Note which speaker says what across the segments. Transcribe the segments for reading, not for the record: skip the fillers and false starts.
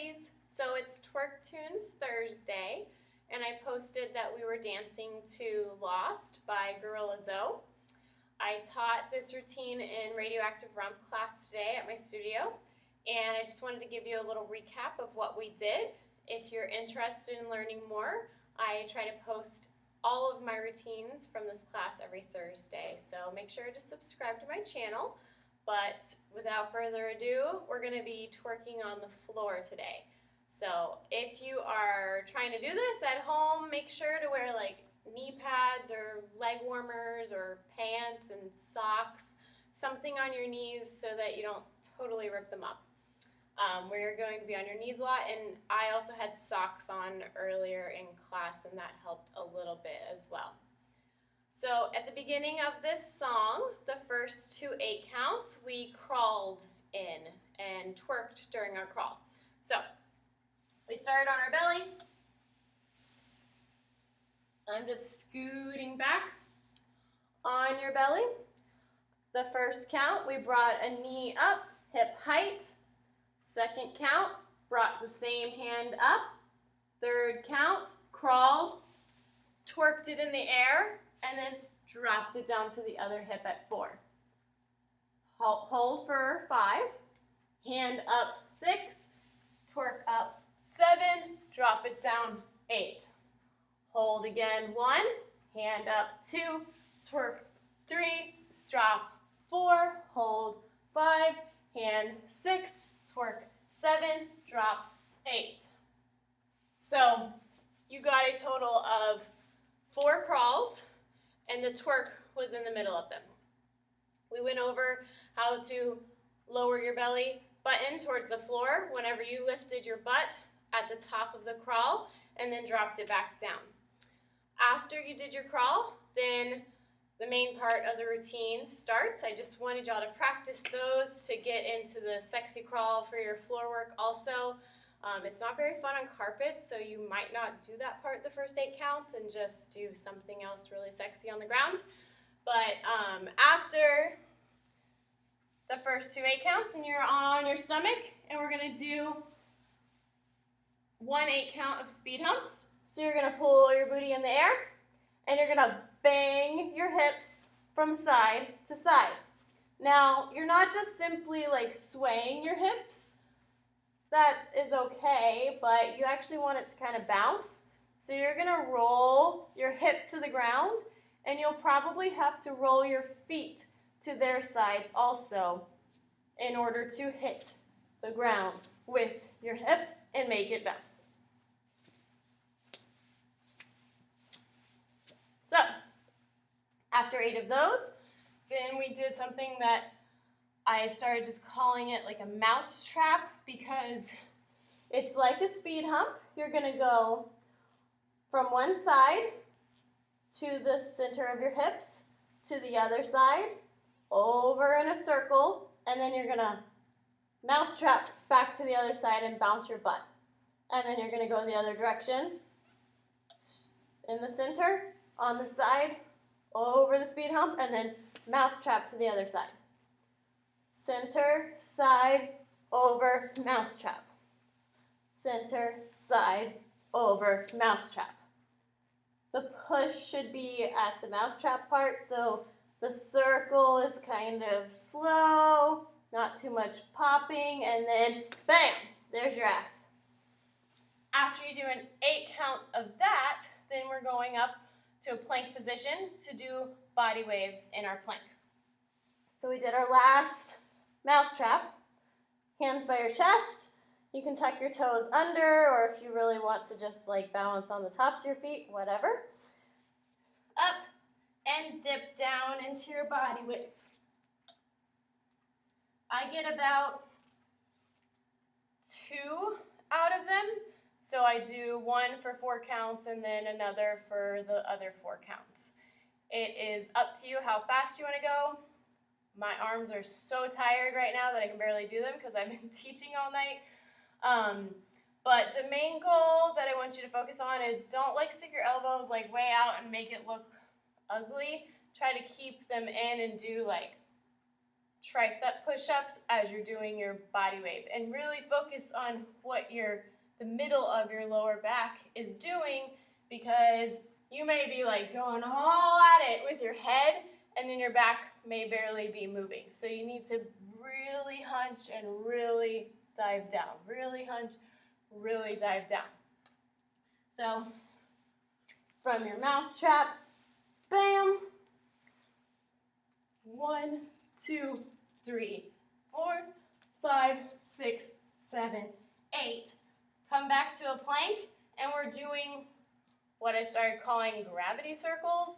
Speaker 1: ladies, so it's Twerk Tunes Thursday, and I posted that we were dancing to Lost by Gorilla Zoe. I taught this routine in Radioactive Rump class today at my studio, and I just wanted to give you a little recap of what we did. If you're interested in learning more, I try to post all of my routines from this class every Thursday, so make sure to subscribe to my channel. But without further ado, we're going to be twerking on the floor today. So if you are trying to do this at home, make sure to wear like knee pads or leg warmers or pants and socks, something on your knees so that you don't totally rip them up. We're going to be on your knees a lot, and I also had socks on earlier in class, and that helped a little bit as well. So at the beginning of this song, the first 2 8 counts, we crawled in and twerked during our crawl. So we started on our belly. I'm just scooting back on your belly. The first count, we brought a knee up, hip height. Second count, brought the same hand up. Third count, crawled, twerked it in the air, and then dropped it down to the other hip at 4. Hold for 5, hand up 6, twerk up 7, drop it down 8. Hold again 1, hand up 2, twerk 3, drop 4, hold 5, hand 6, twerk 7, drop 8. So you got a total of 4 crawls, and the twerk was in the middle of them. We went over how to lower your belly button towards the floor whenever you lifted your butt at the top of the crawl and then dropped it back down. After you did your crawl, then the main part of the routine starts. I just wanted y'all to practice those to get into the sexy crawl for your floor work also. It's not very fun on carpet, so you might not do that part the first 8 counts and just do something else really sexy on the ground. But after the first 2 8 counts and you're on your stomach, and we're going to do 1 8 count of speed humps. So you're going to pull your booty in the air, and you're going to bang your hips from side to side. Now, you're not just simply like swaying your hips. That is okay, but you actually want it to kind of bounce. So you're going to roll your hip to the ground, and you'll probably have to roll your feet to their sides also in order to hit the ground with your hip and make it bounce. So after 8 of those, then we did something that I started just calling it like a mouse trap, because it's like a speed hump. You're going to go from one side to the center of your hips, to the other side, over in a circle, and then you're going to mouse trap back to the other side and bounce your butt. And then you're going to go the other direction, in the center, on the side, over the speed hump, and then mouse trap to the other side. Center, side, over, mouse trap. Center, side, over, mouse trap. The push should be at the mouse trap part, so the circle is kind of slow, not too much popping, and then bam, there's your ass. After you do an 8 counts of that, then we're going up to a plank position to do body waves in our plank. So we did our last mouse trap, hands by your chest. You can tuck your toes under, or if you really want to just like balance on the tops of your feet, whatever. Up and dip down into your body wave. I get about 2 out of them, so I do 1 for 4 counts and then another for the other 4 counts. It is up to you how fast you want to go. My arms are so tired right now that I can barely do them because I've been teaching all night. But the main goal that I want you to focus on is don't like stick your elbows like way out and make it look ugly. Try to keep them in and do like tricep push-ups as you're doing your body wave, and really focus on what the middle of your lower back is doing, because you may be like going all at it with your head, and then your back may barely be moving. So you need to really hunch and really dive down. Really hunch, really dive down. So from your mouse trap, bam. 1, 2, 3, 4, 5, 6, 7, 8. Come back to a plank, and we're doing what I started calling gravity circles.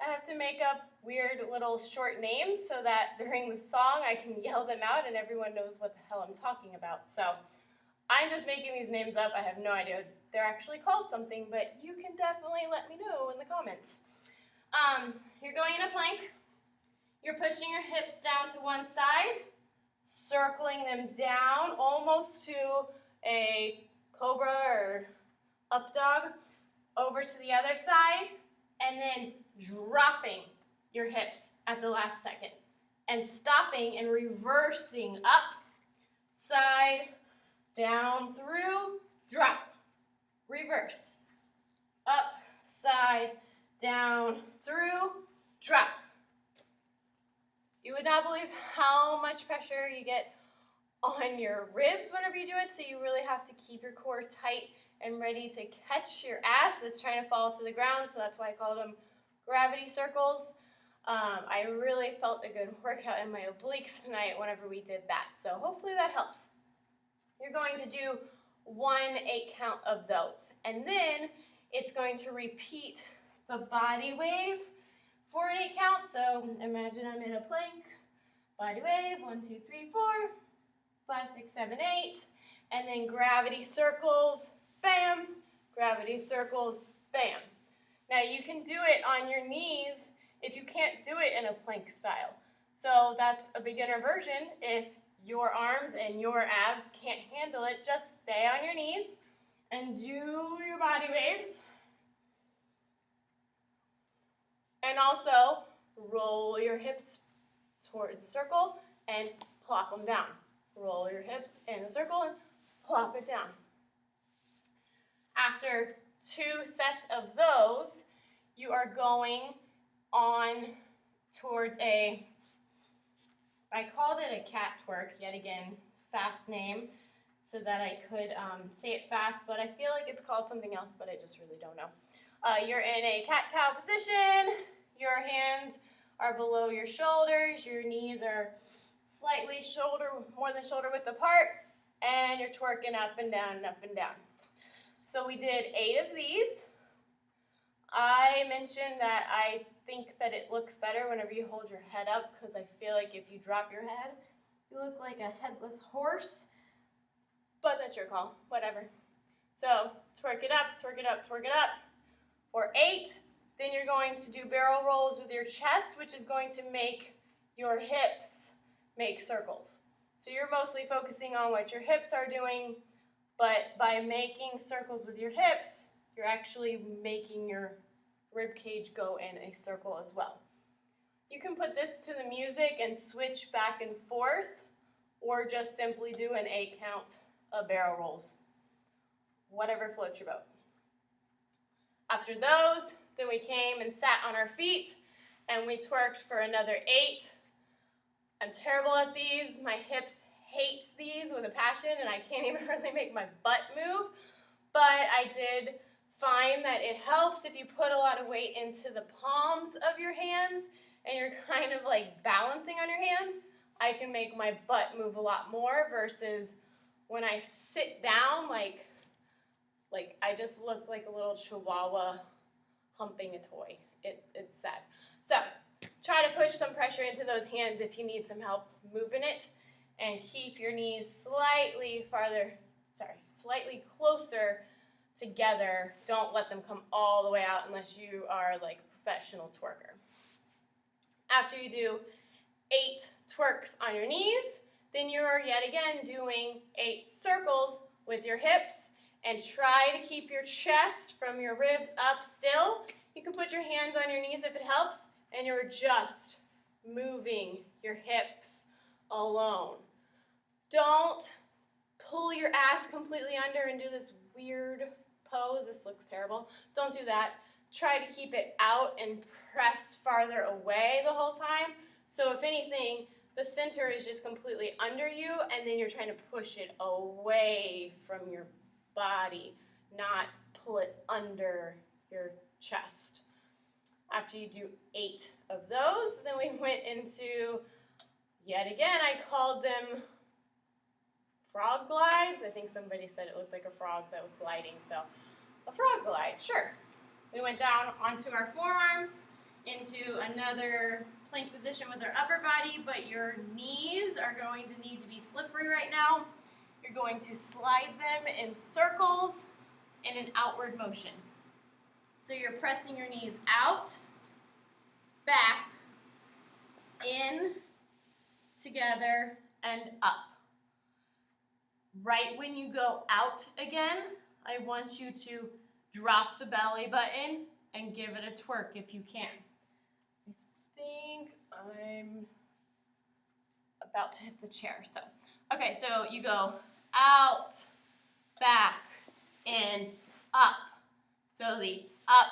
Speaker 1: I have to make up weird little short names so that during the song I can yell them out and everyone knows what the hell I'm talking about. So I'm just making these names up. I have no idea they're actually called something, but you can definitely let me know in the comments. You're going in a plank. You're pushing your hips down to one side, circling them down almost to a cobra or up dog, over to the other side, and then dropping your hips at the last second, and stopping and reversing up, side, down, through, drop, reverse, up, side, down, through, drop. You would not believe how much pressure you get on your ribs whenever you do it, so you really have to keep your core tight and ready to catch your ass that's trying to fall to the ground, so that's why I called them gravity circles. I really felt a good workout in my obliques tonight whenever we did that, so hopefully that helps. You're going to do 1 8 count of those, and then it's going to repeat the body wave for an 8 count. So imagine I'm in a plank, body wave, 1, 2, 3, 4, 5, 6, 7, 8, and then gravity circles, bam, gravity circles, bam. Now you can do it on your knees if you can't do it in a plank style. So that's a beginner version. If your arms and your abs can't handle it, just stay on your knees and do your body waves. And also roll your hips towards the circle and plop them down. Roll your hips in a circle and plop it down. After 2 sets of those, you are going on towards I called it a cat twerk, yet again, fast name, so that I could say it fast, but I feel like it's called something else, but I just really don't know. You're in a cat-cow position. Your hands are below your shoulders. Your knees are slightly more than shoulder width apart, and you're twerking up and down and up and down. So we did 8 of these. I mentioned that I think that it looks better whenever you hold your head up, because I feel like if you drop your head, you look like a headless horse. But that's your call, whatever. So twerk it up, twerk it up, twerk it up. For 8, then you're going to do barrel rolls with your chest, which is going to make your hips make circles. So you're mostly focusing on what your hips are doing, but by making circles with your hips, you're actually making your rib cage go in a circle as well. You can put this to the music and switch back and forth, or just simply do an 8 count of barrel rolls. Whatever floats your boat. After those, then we came and sat on our feet, and we twerked for another 8. I'm terrible at these. My hips hate these with a passion, and I can't even really make my butt move. But I did find that it helps if you put a lot of weight into the palms of your hands, and you're kind of like balancing on your hands. I can make my butt move a lot more versus when I sit down, like I just look like a little chihuahua humping a toy. It's sad. So try to push some pressure into those hands if you need some help moving it, and keep your knees slightly closer together. Don't let them come all the way out unless you are like a professional twerker. After you do 8 twerks on your knees, then you're yet again doing 8 circles with your hips, and try to keep your chest from your ribs up still. You can put your hands on your knees if it helps, and you're just moving your hips alone. Don't pull your ass completely under and do this weird pose. This looks terrible. Don't do that. Try to keep it out and press farther away the whole time. So if anything, the center is just completely under you, and then you're trying to push it away from your body, not pull it under your chest. After you do 8 of those, then we went into, yet again, I called them frog glides. I think somebody said it looked like a frog that was gliding, so a frog glide, sure. We went down onto our forearms into another plank position with our upper body, but your knees are going to need to be slippery right now. You're going to slide them in circles in an outward motion. So you're pressing your knees out, back, in, together, and up. Right when you go out again, I want you to drop the belly button and give it a twerk if you can. I think I'm about to hit the chair. So, okay, so you go out, back, and up. So the up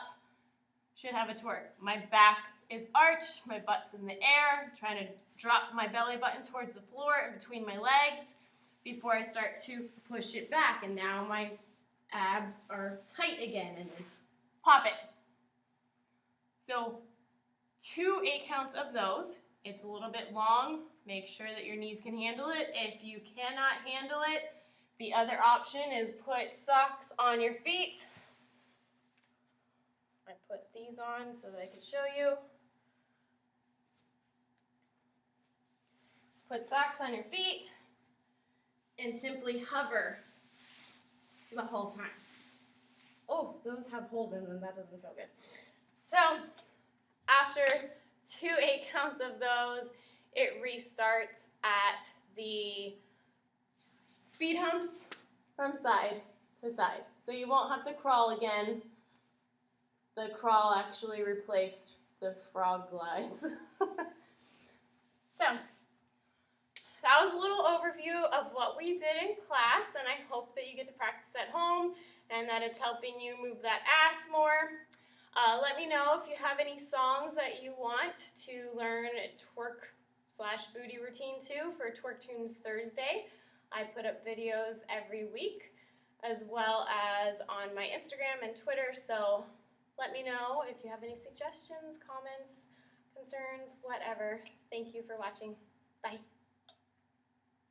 Speaker 1: should have a twerk. My back is arched, my butt's in the air, trying to drop my belly button towards the floor in between my legs before I start to push it back. And now my abs are tight again, and then pop it. So 2 8 counts of those. It's a little bit long. Make sure that your knees can handle it. If you cannot handle it, the other option is put socks on your feet. I put these on so that I could show you. Put socks on your feet and simply hover the whole time. Oh, those have holes in them. That doesn't feel good. So after 2 8 counts of those, it restarts at the speed humps from side to side. So you won't have to crawl again. The crawl actually replaced the frog glides. So that was a little overview of what we did in class, and I hope that you get to practice at home and that it's helping you move that ass more. Let me know if you have any songs that you want to learn a twerk/booty routine to for Twerk Tunes Thursday. I put up videos every week as well as on my Instagram and Twitter, so let me know if you have any suggestions, comments, concerns, whatever. Thank you for watching. Bye.